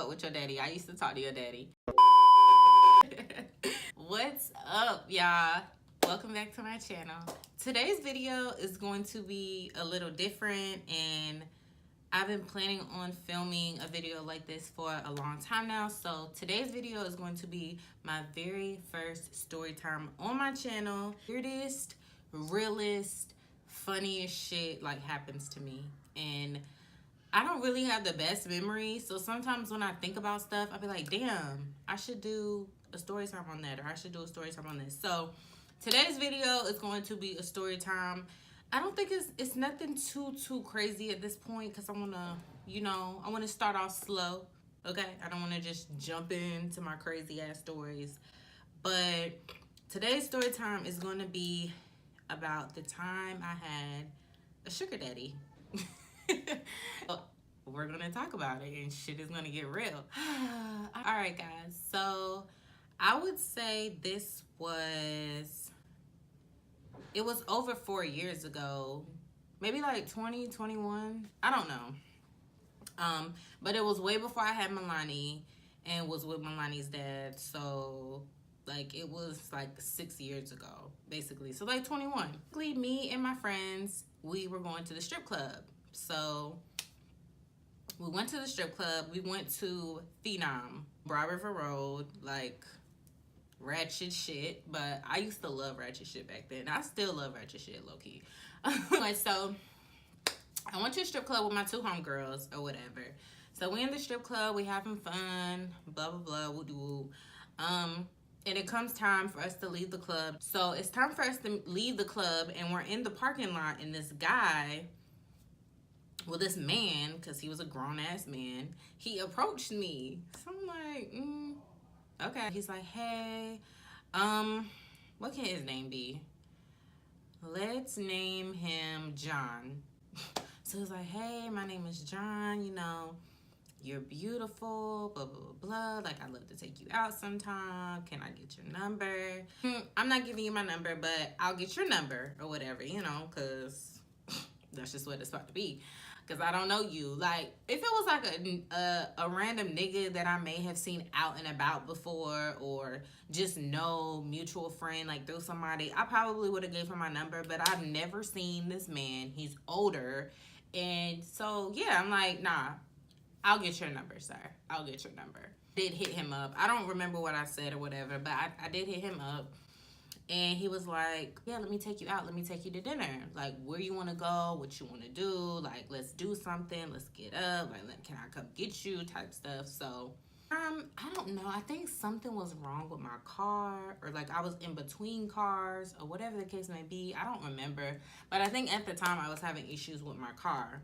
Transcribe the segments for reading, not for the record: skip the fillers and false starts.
up with your daddy. I used to talk to your daddy. What's up, y'all? Welcome back to my channel. Today's video is going to be a little different, and I've been planning on filming a video like this for a long time now. So today's video is going to be my very first story time on my channel. Weirdest, realest, funniest shit like happens to me. And I don't really have the best memory, so sometimes when I think about stuff, I'll be like, damn, I should do a story time on that, or I should do a story time on this. So today's video is going to be a story time. I don't think it's nothing too crazy at this point, because I want to, I want to start off slow, okay? I don't want to just jump into my crazy ass stories. But today's story time is going to be about the time I had a sugar daddy. We're gonna talk about it, and shit is gonna get real. All right, guys, so I would say it was over 4 years ago, maybe like 2021, I don't know. But it was way before I had MEILANI and was with MEILANI's dad. So like it was like 6 years ago, basically. So like 21. Me and my friends, we were going to the strip club. So we went to the strip club. We went to Phenom, Broad River Road, like ratchet shit. But I used to love ratchet shit back then. I still love ratchet shit, low key. So I went to a strip club with my two homegirls or whatever. So we in the strip club, we having fun, blah blah blah, woo doo woo. And it comes time for us to leave the club. So it's time for us to leave the club, and we're in the parking lot, and this guy, well, this man, because he was a grown-ass man, he approached me. So I'm like, okay. He's like, hey, what can his name be? Let's name him John. So he's like, hey, my name is John, you're beautiful, blah, blah, blah, blah. Like, I'd love to take you out sometime. Can I get your number? I'm not giving you my number, but I'll get your number or whatever, because that's just what it's about to be. Because I don't know you. Like, if it was like a random nigga that I may have seen out and about before, or just no mutual friend, like through somebody, I probably would have gave him my number. But I've never seen this man. He's older. And so, yeah, I'm like, nah, I'll get your number, sir. I'll get your number. Did hit him up. I don't remember what I said or whatever, but I did hit him up. And he was like, yeah, let me take you out. Let me take you to dinner. Like, where you want to go, what you want to do. Like, let's do something. Let's get up. Like, can I come get you type stuff. So, I don't know. I think something was wrong with my car, or like I was in between cars, or whatever the case may be. I don't remember. But I think at the time I was having issues with my car.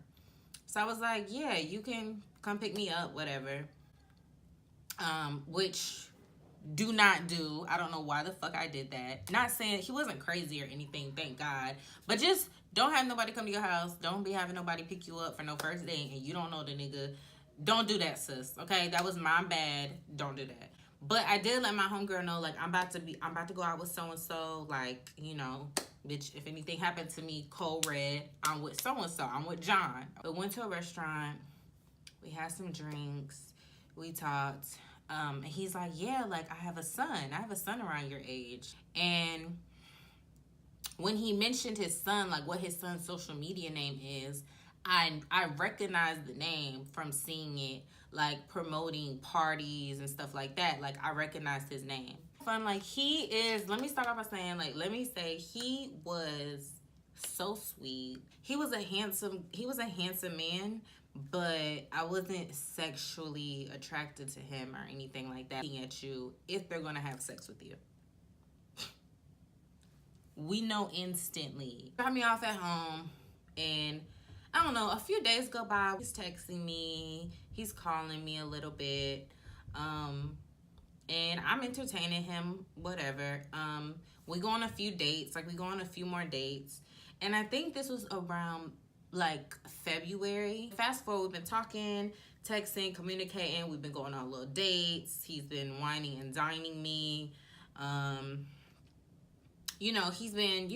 So I was like, yeah, you can come pick me up, whatever. Which do not do. I don't know why the fuck I did that. Not saying he wasn't crazy or anything, thank God. But just don't have nobody come to your house. Don't be having nobody pick you up for no first date and you don't know the nigga. Don't do that, sis. Okay, that was my bad. Don't do that. But I did let my homegirl know, like, I'm about to go out with so and so. Like, bitch, if anything happened to me, cold red, I'm with so and so. I'm with John. We went to a restaurant. We had some drinks. We talked. And he's like, yeah, like, I have a son around your age. And when he mentioned his son, like what his son's social media name is, I recognized the name from seeing it, like promoting parties and stuff like that. Like, I recognized his name. Fun, like, he is, let me start off by saying, like, let me say he was so sweet. He was a handsome man, but I wasn't sexually attracted to him or anything like that. Looking at you, if they're gonna have sex with you, we know instantly. Got me off at home, and I don't know, a few days go by. He's texting me, he's calling me a little bit, and I'm entertaining him, whatever. We go on a few dates, like we go on a few more dates, and I think this was around like February. Fast forward, we've been talking, texting, communicating. We've been going on little dates. He's been whining and dining me. He's been,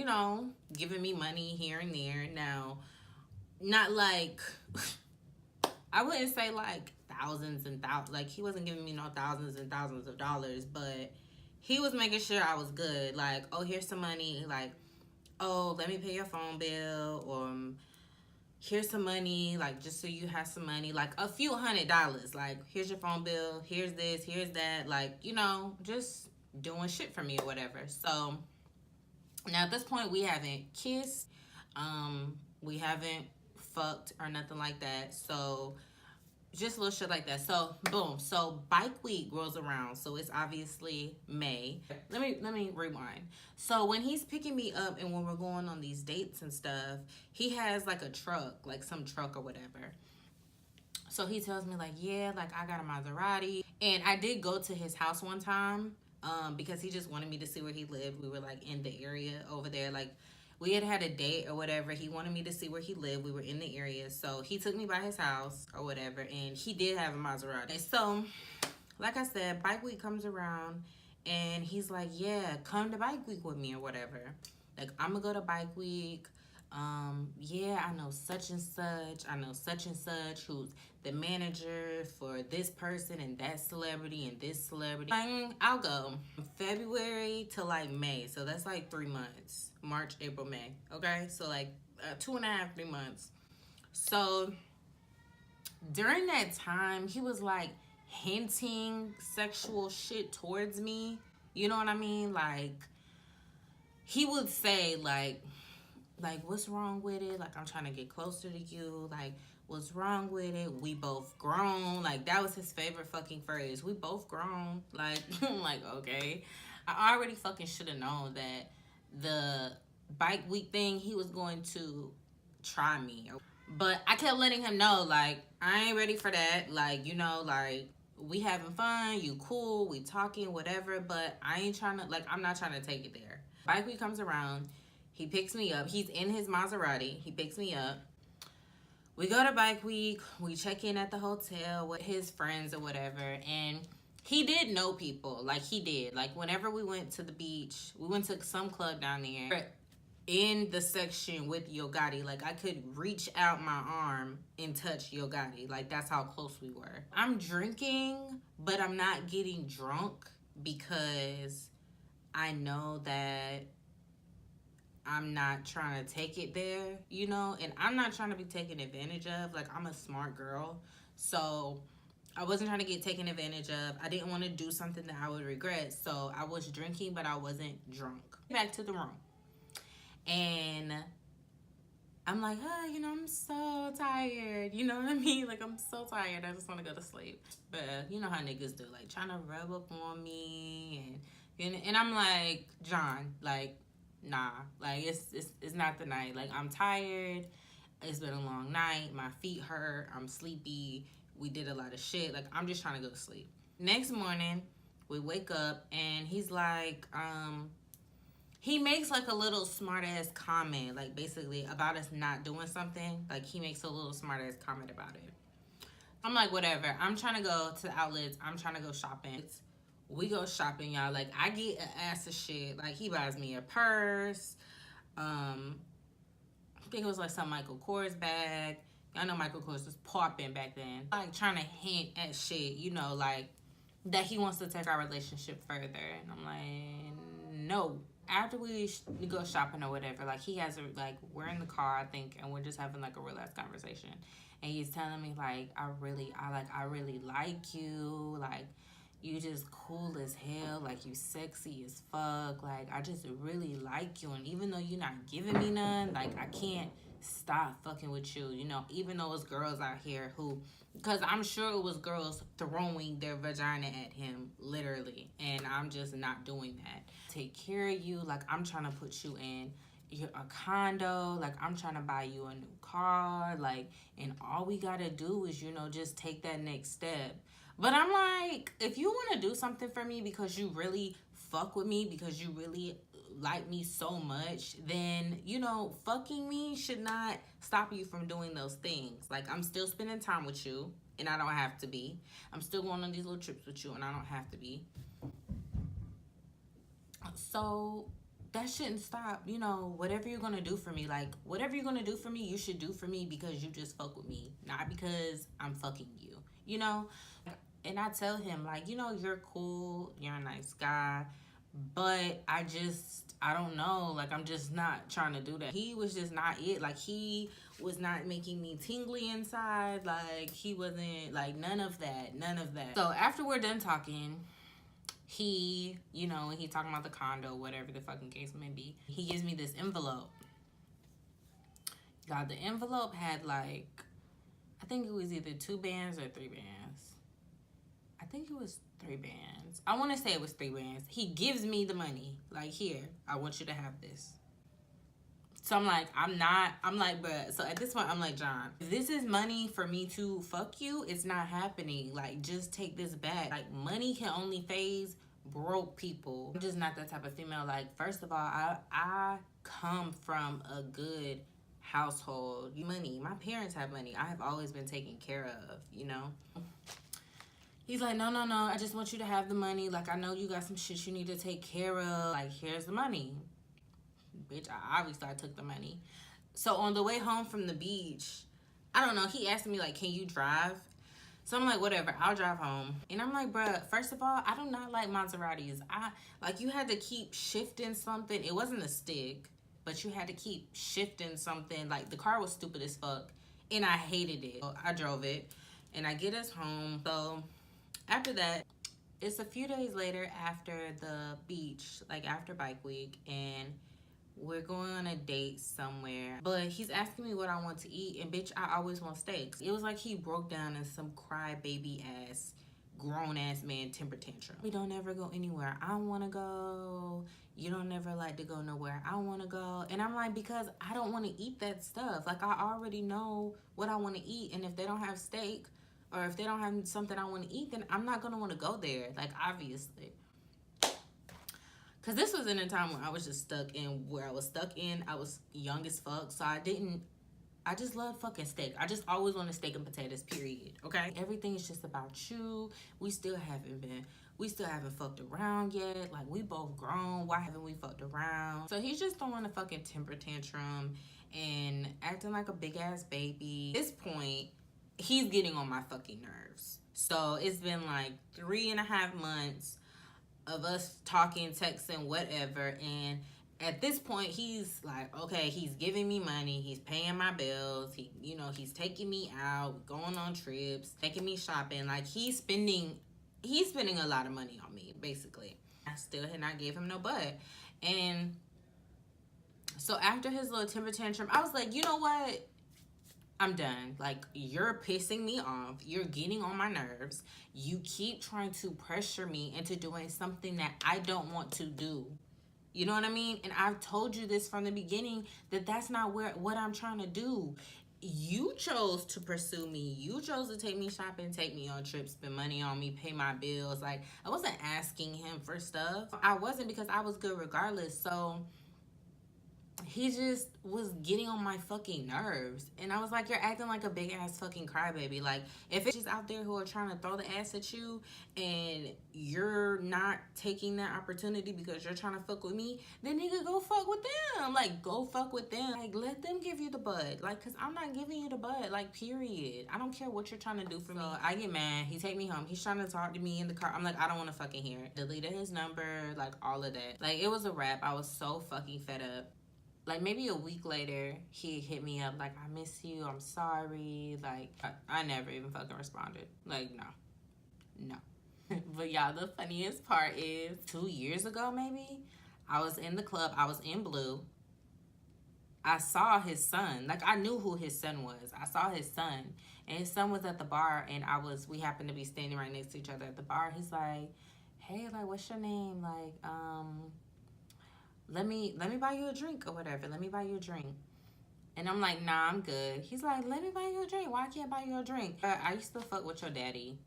giving me money here and there. Now, not like, I wouldn't say like thousands and thousands. Like, he wasn't giving me no thousands and thousands of dollars, but he was making sure I was good. Like, oh, here's some money. Like, oh, let me pay your phone bill, or here's some money, like, just so you have some money, like a few $100. Like, here's your phone bill, here's this, here's that, like, you know, just doing shit for me or whatever. So now at this point, we haven't kissed, we haven't fucked or nothing like that. So just little shit like that. So boom. So bike week rolls around. So it's obviously May. Let me rewind. So when he's picking me up and when we're going on these dates and stuff, he has like a truck, like some truck or whatever. So he tells me like, yeah, like I got a Maserati. And I did go to his house one time, because he just wanted me to see where he lived. We were like in the area over there, like we had a date or whatever. He wanted me to see where he lived. We were in the area. So he took me by his house or whatever. And he did have a Maserati. So, like I said, bike week comes around. And he's like, yeah, come to bike week with me or whatever. Like, I'm going to go to bike week. Yeah, I know such and such. I know such and such who's the manager for this person and that celebrity and this celebrity. I'll go February to like May. So that's like 3 months. March, April, May. Okay, so like 2.5, 3 months. So during that time, he was like hinting sexual shit towards me. You know what I mean? Like, he would say like, what's wrong with it? Like, I'm trying to get closer to you. Like, what's wrong with it? We both grown. Like, that was his favorite fucking phrase. We both grown. Like, I'm like, okay. I already fucking should have known that the bike week thing, he was going to try me. But I kept letting him know, like, I ain't ready for that. Like, you know, like, we having fun. You cool. We talking, whatever. But I ain't trying to, like, I'm not trying to take it there. Bike week comes around. He picks me up. He's in his Maserati. He picks me up. We go to bike week. We check in at the hotel with his friends or whatever. And he did know people. Like, he did. Like, whenever we went to the beach, we went to some club down there. In the section with Yo Gotti, like, I could reach out my arm and touch Yo Gotti. Like, that's how close we were. I'm drinking, but I'm not getting drunk because I know that I'm not trying to take it there, you know? And I'm not trying to be taken advantage of. Like, I'm a smart girl. So I wasn't trying to get taken advantage of. I didn't want to do something that I would regret. So I was drinking, but I wasn't drunk. Back to the room. And I'm like, oh, you know, I'm so tired. You know what I mean? Like, I'm so tired. I just want to go to sleep. But you know how niggas do, like, trying to rub up on me. And I'm like, John, like, nah, like, it's not the night. Like, I'm tired. It's been a long night. My feet hurt. I'm sleepy. We did a lot of shit. Like, I'm just trying to go to sleep. Next morning, we wake up, and he's like, he makes, like, a little smart-ass comment, like, basically, about us not doing something. Like, he makes a little smart-ass comment about it. I'm like, whatever. I'm trying to go to the outlets. I'm trying to go shopping. We go shopping, y'all. Like, I get an ass of shit. Like, he buys me a purse. I think it was, like, some Michael Kors bag. I know Michael Kors was popping back then. Like, trying to hint at shit, you know, like, that he wants to take our relationship further. And I'm like, no. After we go shopping or whatever, like, he has a, like, we're in the car, I think, and we're just having, like, a real ass conversation. And he's telling me, like, I really like you. Like, you just cool as hell. Like, you sexy as fuck. Like, I just really like you. And even though you're not giving me none, like, I can't stop fucking with you. You know, even though it's girls out here who, because I'm sure it was girls throwing their vagina at him, literally. And I'm just not doing that. Take care of you. Like, I'm trying to put you in a condo. Like, I'm trying to buy you a new car. Like, and all we gotta do is, you know, just take that next step. But I'm like, if you want to do something for me because you really fuck with me, because you really like me so much, then, you know, fucking me should not stop you from doing those things. Like, I'm still spending time with you, and I don't have to be. I'm still going on these little trips with you, and I don't have to be. So that shouldn't stop, you know, whatever you're going to do for me. Like, whatever you're going to do for me, you should do for me because you just fuck with me, not because I'm fucking you. you know? And I tell him, like, you know, you're cool, you're a nice guy, but I don't know, like, I'm just not trying to do that. He was just not it. Like, he was not making me tingly inside. Like, he wasn't, like, none of that. So after we're done talking, he, you know, he talking about the condo, whatever the fucking case may be. He gives me this envelope. God, the envelope had, like, I think it was either 2 bands or 3 bands. I think it was 3 bands. I want to say it was 3 bands. He gives me the money. Like, here, I want you to have this. So I'm like, bruh. So at this point, I'm like, John, if this is money for me to fuck you, it's not happening. Like, just take this back. Like, money can only phase broke people. I'm just not that type of female. Like, first of all, I come from a good household. Money. My parents have money. I have always been taken care of, you know? He's like, no, I just want you to have the money. Like, I know you got some shit you need to take care of. Like, here's the money. Bitch, I took the money. So on the way home from the beach, I don't know, he asked me, like, can you drive? So I'm like, whatever, I'll drive home. And I'm like, bruh, first of all, I do not like Maseratis. Like, you had to keep shifting something. It wasn't a stick, but you had to keep shifting something. Like, the car was stupid as fuck, and I hated it. So I drove it, and I get us home. So after that, it's a few days later after the beach, like after bike week, and we're going on a date somewhere. But he's asking me what I want to eat, and bitch, I always want steaks. It was like he broke down in some crybaby ass, grown ass man temper tantrum. We don't ever go anywhere I want to go. You don't ever like to go nowhere I want to go. And I'm like, because I don't want to eat that stuff. Like, I already know what I want to eat, and if they don't have steak, or if they don't have something I want to eat, then I'm not going to want to go there. Like, obviously. Because this was in a time when I was just stuck in where I was stuck in. I was young as fuck. So I just love fucking steak. I just always wanted steak and potatoes, period. Okay? Everything is just about you. We still haven't fucked around yet. Like, we both grown. Why haven't we fucked around? So he's just throwing a fucking temper tantrum and acting like a big ass baby. At this point, he's getting on my fucking nerves. So it's been like 3.5 months of us talking, texting, whatever. And at this point, he's like, okay, he's giving me money. He's paying my bills. He's taking me out, going on trips, taking me shopping. Like, he's spending a lot of money on me, basically. I still had not gave him no butt. And so after his little temper tantrum, I was like, you know what? I'm done. Like, you're pissing me off. You're getting on my nerves. You keep trying to pressure me into doing something that I don't want to do. You know what I mean? And I've told you this from the beginning, that that's not what I'm trying to do. You chose to pursue me. You chose to take me shopping, take me on trips, spend money on me, pay my bills. Like, I wasn't asking him for stuff. I wasn't, because I was good regardless. So he just was getting on my fucking nerves. And I was like, you're acting like a big ass fucking crybaby. Like, if it's just out there who are trying to throw the ass at you and you're not taking that opportunity because you're trying to fuck with me, then nigga, go fuck with them. Like, go fuck with them. Like, let them give you the bud. Like, because I'm not giving you the bud. Like, period. I don't care what you're trying to do for me. I get mad. He take me home. He's trying to talk to me in the car. I'm like, I don't want to fucking hear it. Deleted his number. Like, all of that. Like, it was a wrap. I was so fucking fed up. Like, maybe a week later, he hit me up, like, I miss you, I'm sorry. Like, I never even fucking responded. Like, no. But y'all, the funniest part is 2 years ago, maybe, I was in the club. I was in Blue. I saw his son. Like, I knew who his son was. I saw his son. And his son was at the bar, and we happened to be standing right next to each other at the bar. He's like, hey, like, what's your name? Like, let me buy you a drink or whatever. Let me buy you a drink. And I'm like, nah, I'm good. He's like, let me buy you a drink. Why can't I buy you a drink? I used to fuck with your daddy.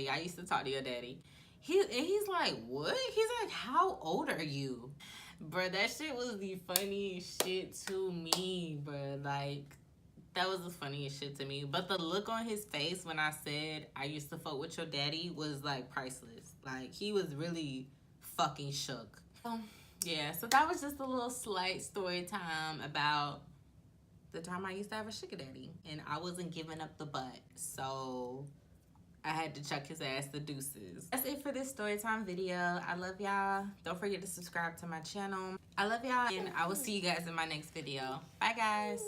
I used to talk to your daddy. He's like, what? He's like, how old are you? Bruh, that shit was the funniest shit to me, bruh. Like, that was the funniest shit to me. But the look on his face when I said I used to fuck with your daddy was, like, priceless. Like, he was really fucking shook. Yeah, so that was just a little slight story time about the time I used to have a sugar daddy, and I wasn't giving up the butt, so I had to chuck his ass the deuces. That's it for this story time video. I love y'all. Don't forget to subscribe to my channel. I love y'all, and I will see you guys in my next video. Bye, guys.